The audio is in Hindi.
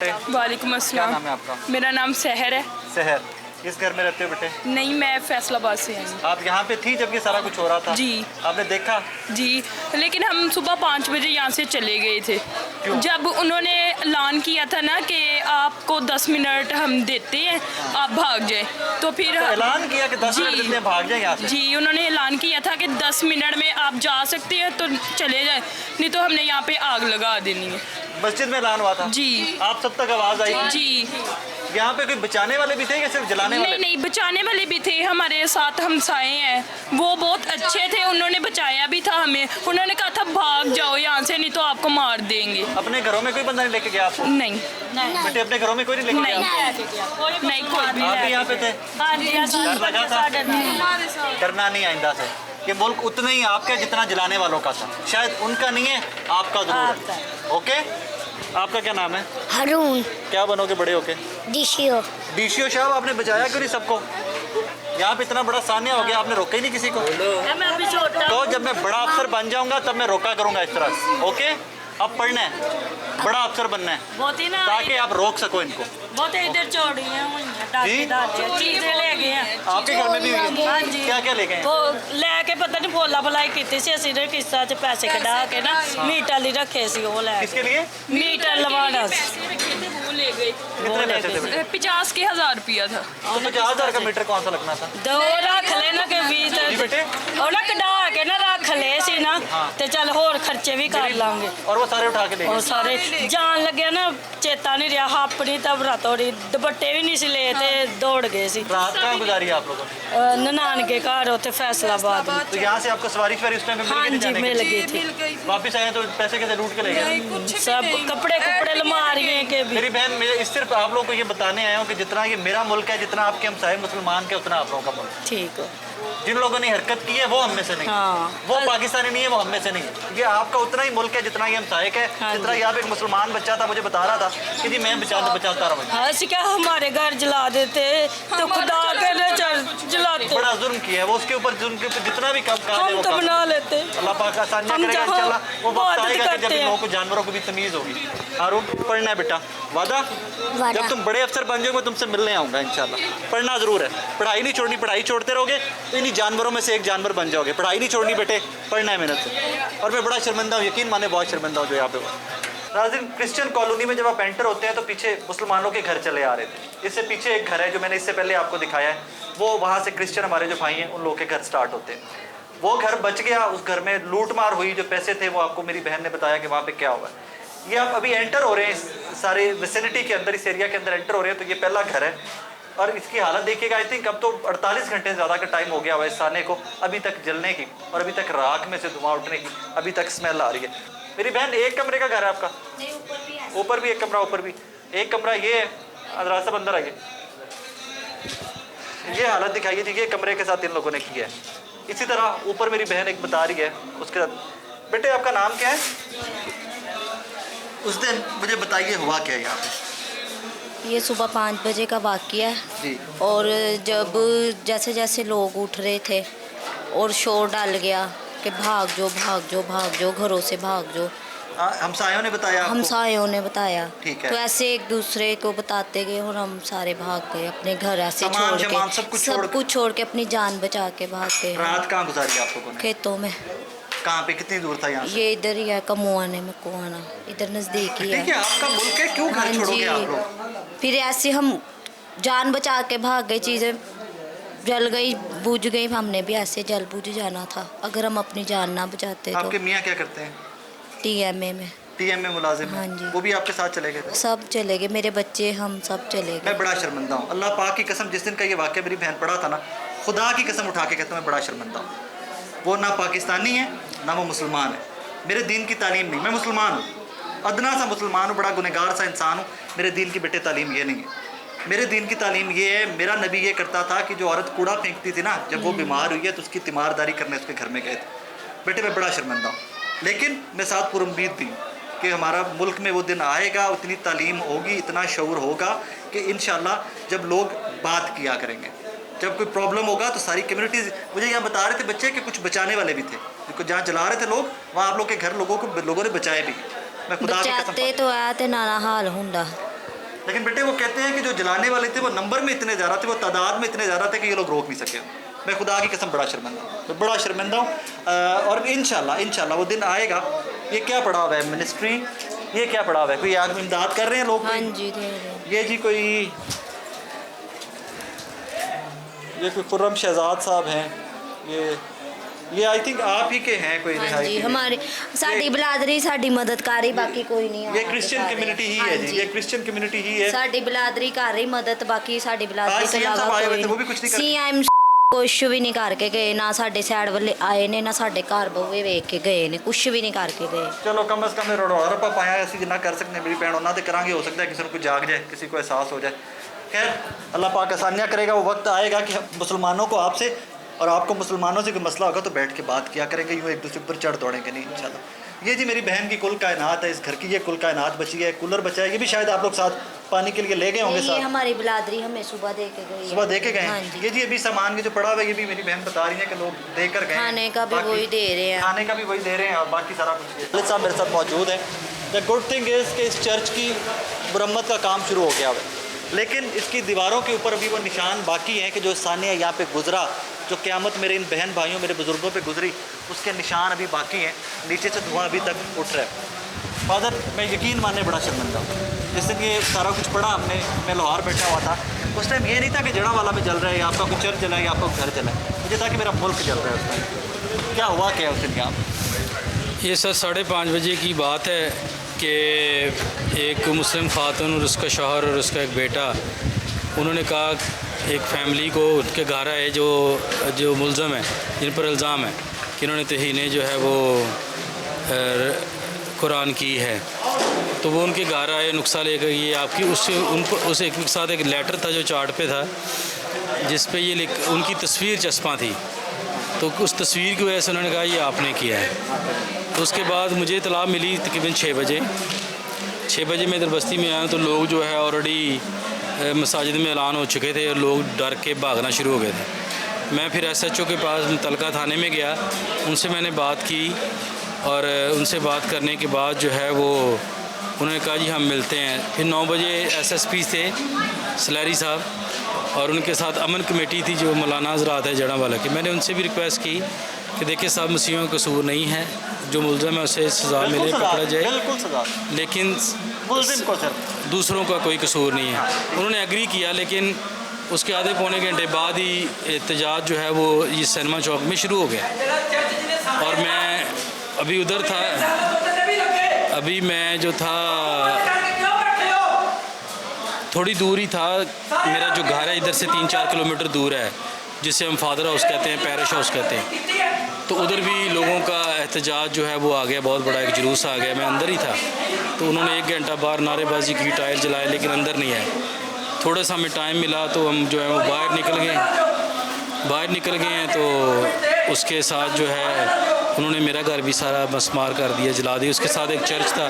वालेकुम क्या अस्सलाम। नाम है आपका? मेरा नाम सहर है। शहर किस घर में रहते हो बेटे? नहीं, मैं फैसलाबाद से आई हूँ। आप यहाँ पे थी जब ये सारा कुछ हो रहा था? जी। आपने देखा? जी, लेकिन हम सुबह 5 बजे यहाँ से चले गए थे। क्यों? जब उन्होंने ऐलान किया था ना कि आपको 10 मिनट हम देते हैं, आप भाग जाए, तो फिर ऐलान किया कि 10 मिनट देते हैं, भाग जाए यहाँ से? जी, उन्होंने ऐलान किया था कि 10 मिनट में आप जा सकते हैं तो चले जाए, नहीं तो हमने यहाँ पे आग लगा देनी है। मस्जिद में ऐलान हुआ था? जी। आप सब तक आवाज़ आई? जी। यहाँ पे कोई बचाने वाले भी थे या सिर्फ जलाने वाले? नहीं, बचाने वाले भी थे। हमारे साथ हमसाए हैं, वो बहुत अच्छे थे, उन्होंने बचाया भी था हमें। उन्होंने कहा था भाग जाओ यहाँ से, नहीं तो आपको मार देंगे। अपने घरों में कोई बंदा नहीं लेके गया आपको? नहीं बेटे अपने घरों में कोई नहीं लेके गया आपको? नहीं, कोई भी आप भी यहाँ पे थे? डर लगा था? डरना नहीं आइंदा से। ये मुल्क उतना ही आपका जितना जलाने वालों का था, शायद उनका नहीं है, आपका जरूर है। ओके, आपका क्या नाम है? हारून। क्या बनोगे बड़े होके? डीसीओ। डीसीओ साहब, आपने बचाया क्यों नहीं सबको? यहाँ पे इतना बड़ा सान्या हो गया, आपने रोका ही नहीं किसी को। तो जब मैं बड़ा अफसर बन जाऊंगा तब मैं रोका करूंगा इस तरह से। ओके, अब पढ़ना है, बड़ा अफसर बनना है ताकि आप रोक सको इनको। बहुत इधर चोरी जी? चीजें ले गए हैं। आपके घर में भी हुई है? हाँ जी। क्या क्या ले गए? वो लेके पता नहीं बोला भलाई की सी असं किस्ता च पैसे कढ़ा के ना मीटर ली रखे सी वो ले किसके लिए? मीटर लवाना वो ले गए। कितने पैसे थे बेटे? 50 के 1000 रुपया था। तो 50,000 का मीटर कौन सा लगना था? दो रख लेना के जी बेटे? और ना कढ़ा के ना रख ले सी ना ते चल होर खर्चे भी कर लांगे। और वो सारे उठा के ले और गए? सारे जान लगे ना चेता नहीं रहा अपनी तब रातोड़ी दुपट्टे भी नहीं सी ले ते दौड़ गए सी। रात कहाँ गुजारी आप लोगों ने? ननान के घर होते फैसलाबाद में। तो यहाँ से आपको सवारी उस टाइम हाँ मिल जी गई? मिल गई थी। वापिस आए तो पैसे कैसे लूट के ले गए? सब कपड़े कुपड़े लमारिए के भी। मेरी बहन, मैं इस सिर्फ आप लोगों को ये बताने आया हूँ कि जितना ये मेरा मुल्क है, जितना आपके हमसाए मुसलमान के, उतना आप लोगों का मुल्क। ठीक है। जिन लोगों ने हरकत की है वो हम में से नहीं, हाँ। वो पाकिस्तानी नहीं है, वो हम में से नहीं है। ये आपका उतना ही मुल्क है जितना ये हमसाए का है। हाँ जितना जी। यहाँ पे एक मुसलमान बच्चा था, मुझे बता रहा था कि जी मैं बचाता रहा। हाँ क्या हमारे घर जला देते तो खुदा के न जलाते। बड़ा जुर्म किया है वो, उसके ऊपर जुर्म के ऊपर जितना भी कम कहा जाए हम वो तो कम। बना लेते। अल्लाह पाक आसानियाँ हम करेगा जहाँ इंशाल्लाह। वो वक्त इबादत आएगा कि जब करते इन हैं। लोगों को जानवरों को भी तमीज़ होगी। हारून, पढ़ना है बेटा, वादा? जब तुम बड़े अफसर बन जाओगे तुमसे मिलने आऊँगा इंशाल्लाह। पढ़ना ज़रूर है, पढ़ाई नहीं छोड़नी। पढ़ाई छोड़ते रहोगे तो इन्हीं जानवरों में से एक जानवर बन जाओगे। पढ़ाई नहीं छोड़नी बेटे, पढ़ना है मेहनत से। और मैं बड़ा शर्मिंदा हूँ, यकीन माने बहुत शर्मिंदा हूँ जो यहाँ पे हुआ। नाज़रीन, क्रिश्चियन कॉलोनी में जब आप एंटर होते हैं तो पीछे मुसलमानों के घर चले आ रहे थे। इससे पीछे एक घर है जो मैंने इससे पहले आपको दिखाया है, वो वहाँ से क्रिश्चियन हमारे जो भाई हैं उन लोगों के घर स्टार्ट होते हैं। वो घर बच गया, उस घर में लूट मार हुई, जो पैसे थे वो आपको मेरी बहन ने बताया कि वहाँ पे क्या हुआ। ये आप अभी एंटर हो रहे हैं इस सारे विसिनिटी के अंदर, इस एरिया के अंदर एंटर हो रहे हैं, तो ये पहला घर है। और इसकी हालत देखिएगा, आई थिंक अब तो 48 घंटे से ज़्यादा का टाइम हो गया हुआ इस साने को अभी तक जलने की, और अभी तक राख में से धुआं उठने की अभी तक स्मेल आ रही है। मेरी बहन, एक कमरे का घर है आपका? ऊपर भी एक कमरा, ऊपर भी एक कमरा। ये है हजरात साहब, अंदर आइए। ये हालत दिखाइए जी, ये कमरे के साथ इन लोगों ने किया है। इसी तरह ऊपर मेरी बहन एक बता रही है उसके साथ। बेटे आपका नाम क्या है? उस दिन मुझे बताइए हुआ क्या है यहाँ पे? ये सुबह 5 बजे का वाक़या है जी। और जब जैसे जैसे लोग उठ रहे थे और शोर डाल गया कि भाग जाओ भाग जाओ भाग जाओ, घरों से भाग जाओ। हमसायों ने बताया आपको? हमसायों ने बताया। ठीक है। तो ऐसे एक दूसरे को बताते गए और हम सारे भाग गए अपने घर, ऐसे सामान, छोड़ सामान के सब कुछ छोड़ के अपनी जान बचा के भाग गए। रात कहाँ गुजारी आप लोगों ने? खेतों में। कहाँ पे, कितनी दूर था यहाँ से? ये इधर ही है, कमुआने में कुआना, इधर नज़दीक ही ठीक है, है। आपका मुल्क है, क्यों हाँ घर छोड़ोगे जी। आप लोग? फिर ऐसे हम जान बचा के भाग गए, चीज़ें जल गई बुझ गई, हमने भी ऐसे जल बुझ जाना था अगर हम अपनी जान ना बचाते। तो आपके मियाँ क्या करते हैं? TMA में। TM में मुलाजिम हाँ है। जी। वो भी आपके साथ चले गए? सब चले गए, मेरे बच्चे हम सब चले गए। मैं बड़ा शर्मिंदा हूँ, अल्लाह पाक की कसम। जिस दिन का ये वाक़या मेरी बहन पढ़ा था ना, खुदा की कसम उठा के कहता हूँ मैं बड़ा शर्मिंदा हूँ। वो ना पाकिस्तानी है ना वो मुसलमान है, मेरे दीन की तालीम नहीं। मैं मुसलमान हूँ, अदना सा मुसलमान हूँ, बड़ा गुनहगार सा इंसान हूँ। मेरे दीन की बेटे तालीम ये नहीं है। मेरे दीन की तालीम ये है, मेरा नबी ये करता था कि जो औरत कूड़ा फेंकती थी ना, जब वो बीमार हुई है तो उसकी तीमारदारी करने उसके घर में गए थे। बेटे मैं बड़ा शर्मिंदा हूँ, लेकिन मैं साथ पुरुम्मीद थी कि हमारा मुल्क में वो दिन आएगा, उतनी तालीम होगी, इतना शऊर होगा कि इंशाअल्लाह जब लोग बात किया करेंगे, जब कोई प्रॉब्लम होगा तो सारी कम्युनिटीज़। मुझे यहाँ बता रहे थे बच्चे कि कुछ बचाने वाले भी थे, जहाँ जला रहे थे लोग, वहाँ आप लोग के घर लोगों ने बचाए भी। मैं खुदा की कसम बचाते तो आया ते नाना हाल हुंदा। लेकिन बेटे वो कहते हैं कि जो जलाने वाले थे वो नंबर में इतने ज़्यादा थे, वो तादाद में इतने ज़्यादा थे कि ये लोग रोक नहीं सके। मैं खुदा की कसम बड़ा शर्मिंदा हूँ, मैं बड़ा शर्मिंदा हूँ। और इंशाल्लाह वो दिन आएगा। ये क्या पड़ा हुआ है मिनिस्ट्री, ये क्या पड़ा हुआ है, कोई आग में इमदाद कर रहे हैं लोग? हाँ जी दे रहे हैं। ये जी कोई खुर्रम शहजाद साहब हैं, ये आई थिंक आप ही के हैं कोई हाँ रिहाई जी के लिए। हमारी साड़ी बिलादरी साड़ी मददकारी बाकी कोई नहीं ये क्रिश्चियन कम्युनिटी ही है जी, ये क्रिश्चियन कम्युनिटी ही है। साड़ी बिलादरी कर रही मदद, बाकी साड़ी बिलादरी आज CM साहब आए हुए थे, वो भी कुछ नहीं कर- सीएम ਕੁਛ ਵੀ ਨਹੀਂ ਕਰਕੇ ਗਏ ਨਾ, ਸਾਡੇ ਸਾਈਡ ਵੱਲੇ ਆਏ ਨੇ ਨਾ ਸਾਡੇ ਘਰ ਬਹੂਏ ਵੇਖ ਕੇ ਗਏ ਨੇ, ਕੁਛ ਵੀ ਨਹੀਂ ਕਰਕੇ ਗਏ। ਚਲੋ ਕਮ ਅਜ਼ ਕਮ ਰੋੜਾ ਰੱਪਾ ਪਾਇਆ, ਅਸੀਂ ਜਿੰਨਾ ਕਰ ਸਕਦੇ ਮੇਰੀ ਭੈਣ ਉਹਨਾਂ ਤੇ ਕਰਾਂਗੇ। ਹੋ ਸਕਦਾ है किसी को कोई जाग जाए, किसी को एहसास हो जाए। खैर अल्लाह पाक आसानियाँ करेगा। वो वक्त आएगा कि मुसलमानों को आपसे और आपको मुसलमानों से कोई मसला होगा तो बैठ के बात किया करेंगे, यूँ एक दूसरे पर चढ़ दौड़ेंगे नहीं इंशाल्लाह। ये जी मेरी बहन की कुल कायनात है, इस घर की ये कुल कायनात बची है। कूलर बचा है, ये भी शायद आप लोग साथ पानी के लिए ले गए होंगे ये साथ। हमारी बिलादरी हमें सुबह दे के गई है। सुबह दे के गए हाँ हैं। जी। ये जी अभी सामान के जो पड़ा हुआ है, ये भी मेरी बहन बता रही है कि लोग देकर गए हैं। खाने का भी बाकी- वही दे रहे हैं। खाने का भी वही दे रहे हैं और बाकी सारा कुछ खालिद साहब मेरे साथ मौजूद है। द गुड थिंग इज़ कि इस चर्च की मुरम्मत का काम शुरू हो गया है, लेकिन इसकी दीवारों के ऊपर अभी वो निशान बाकी हैं कि जो सानिया यहाँ पे गुजरा, जो क़यामत मेरे इन बहन भाइयों मेरे बुज़ुर्गों पे गुजरी, उसके निशान अभी बाकी हैं। नीचे से धुआं अभी तक उठ रहा है। फादर मैं यकीन मानने बड़ा शर्मिंदा हूँ। जिस दिन ये सारा कुछ पढ़ा हमने, मैं लाहौर बैठा हुआ था, उस टाइम ये नहीं था कि जड़ा वाला में जल रहा है या आपका कोई चर्च जला है या आपका घर जला है, मुझे था कि मेरा मुल्क जल रहा है उस टाइम। क्या हुआ क्या उस दिन यहाँ? ये सर 5:30 बजे की बात है कि एक मुस्लिम खातून और उसका शौहर और उसका एक बेटा, उन्होंने कहा एक फैमिली को उनके घर आए जो मुलज़म है, जिन पर इल्ज़ाम है कि इन्होंने तहीने जो है वो कुरान की है, तो वो उनके घर आए नुस्खा लेकर। ये आपकी उससे उनको उस एक के साथ एक लेटर था जो चार्ट पे था, जिस पे ये उनकी तस्वीर चस्पा थी, तो उस तस्वीर की वजह से उन्होंने कहा ये आपने किया है। तो उसके बाद मुझे इतला मिली तकरीबन 6 बजे मैं इधर बस्ती में आया तो लोग जो है ऑलरेडी मसाजिद में ऐलान हो चुके थे और लोग डर के भागना शुरू हो गए थे। मैं फिर SHO के पास मुतलका थाने में गया, उनसे मैंने बात की और उनसे बात करने के बाद जो है वो उन्होंने कहा जी हम मिलते हैं। फिर 9 बजे SSP थे सलैरी साहब और उनके साथ अमन कमेटी थी जो मौलाना हज़रात है जड़ा वाला की। मैंने उनसे भी रिक्वेस्ट की कि देखिए साहब मसीहों का कसूर नहीं है, जो मुलज़म है उसे सज़ा मिले, पकड़ा जाए, बिल्कुल सज़ा, लेकिन मुल्ज़िम को सर दूसरों का कोई कसूर नहीं है। उन्होंने एग्री किया, लेकिन उसके आधे पौने घंटे बाद ही एहतजाज जो है वो ये सिनेमा चौक में शुरू हो गया और मैं अभी उधर था। अभी मैं जो था थोड़ी दूर ही था, मेरा जो घर है इधर से 3-4 किलोमीटर दूर है, जिसे हम फादर हाउस कहते हैं, पैरिश हाउस कहते हैं। तो उधर भी लोगों का एहतजाज जो है वो आ गया, बहुत बड़ा एक जुलूस आ गया। मैं अंदर ही था तो उन्होंने 1 घंटा बाहर नारेबाजी की, टायर जलाए, लेकिन अंदर नहीं आए। थोड़ा सा हमें टाइम मिला तो हम जो है वो बाहर निकल गए हैं। तो उसके साथ जो है उन्होंने मेरा घर भी सारा मसमार कर दिया, जला दिया। उसके साथ एक चर्च था